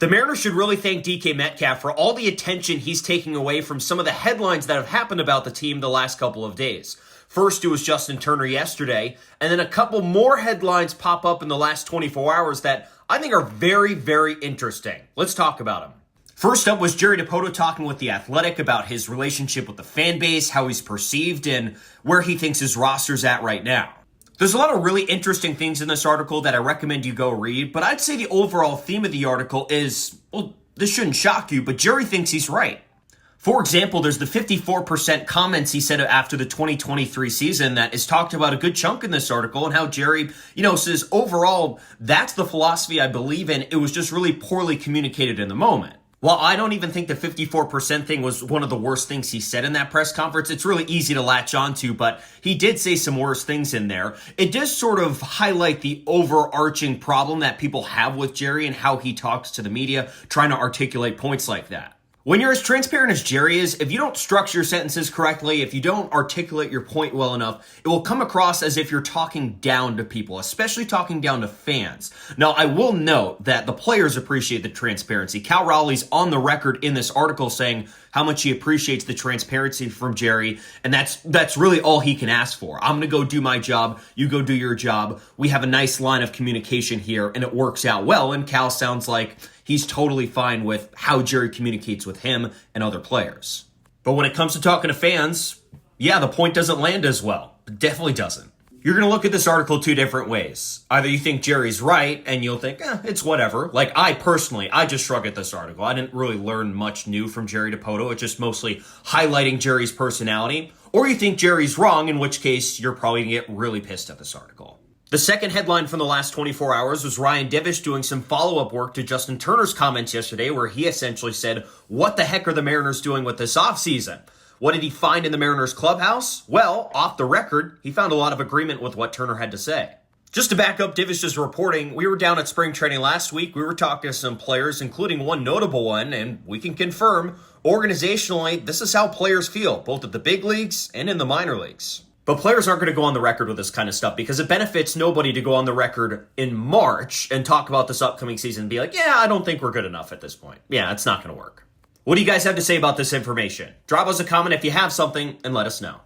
The Mariners should really thank DK Metcalf for all the attention he's taking away from some of the headlines that have happened about the team the last couple of days. First, it was Justin Turner yesterday, and then a couple more headlines pop up in the last 24 hours that I think are very, very interesting. Let's talk about them. First up was Jerry Dipoto talking with The Athletic about his relationship with the fan base, how he's perceived, and where he thinks his roster's at right now. There's a lot of really interesting things in this article that I recommend you go read, but I'd say the overall theme of the article is, well, this shouldn't shock you, but Jerry thinks he's right. For example, there's the 54% comments he said after the 2023 season that is talked about a good chunk in this article, and how Jerry, says overall, that's the philosophy I believe in. It was just really poorly communicated in the moment. While I don't even think the 54% thing was one of the worst things he said in that press conference, it's really easy to latch onto, but he did say some worse things in there. It does sort of highlight the overarching problem that people have with Jerry and how he talks to the media, trying to articulate points like that. When you're as transparent as Jerry is, if you don't structure your sentences correctly, if you don't articulate your point well enough, it will come across as if you're talking down to people, especially talking down to fans. Now, I will note that the players appreciate the transparency. Cal Rowley's on the record in this article saying how much he appreciates the transparency from Jerry, and that's really all he can ask for. I'm going to go do my job, you go do your job. We have a nice line of communication here, and it works out well, and Cal sounds like he's totally fine with how Jerry communicates with him and other players. But when it comes to talking to fans, yeah, the point doesn't land as well. It definitely doesn't. You're going to look at this article two different ways. Either you think Jerry's right and you'll think, it's whatever. Like I just shrug at this article. I didn't really learn much new from Jerry Dipoto. It's just mostly highlighting Jerry's personality. Or you think Jerry's wrong, in which case you're probably going to get really pissed at this article. The second headline from the last 24 hours was Ryan Divish doing some follow-up work to Justin Turner's comments yesterday, where he essentially said, what the heck are the Mariners doing with this offseason? What did he find in the Mariners clubhouse? Well, off the record, he found a lot of agreement with what Turner had to say. Just to back up Divish's reporting, we were down at spring training last week. We were talking to some players, including one notable one, and we can confirm, organizationally, this is how players feel, both at the big leagues and in the minor leagues. But players aren't going to go on the record with this kind of stuff because it benefits nobody to go on the record in March and talk about this upcoming season and be like, yeah, I don't think we're good enough at this point. Yeah, it's not going to work. What do you guys have to say about this information? Drop us a comment if you have something and let us know.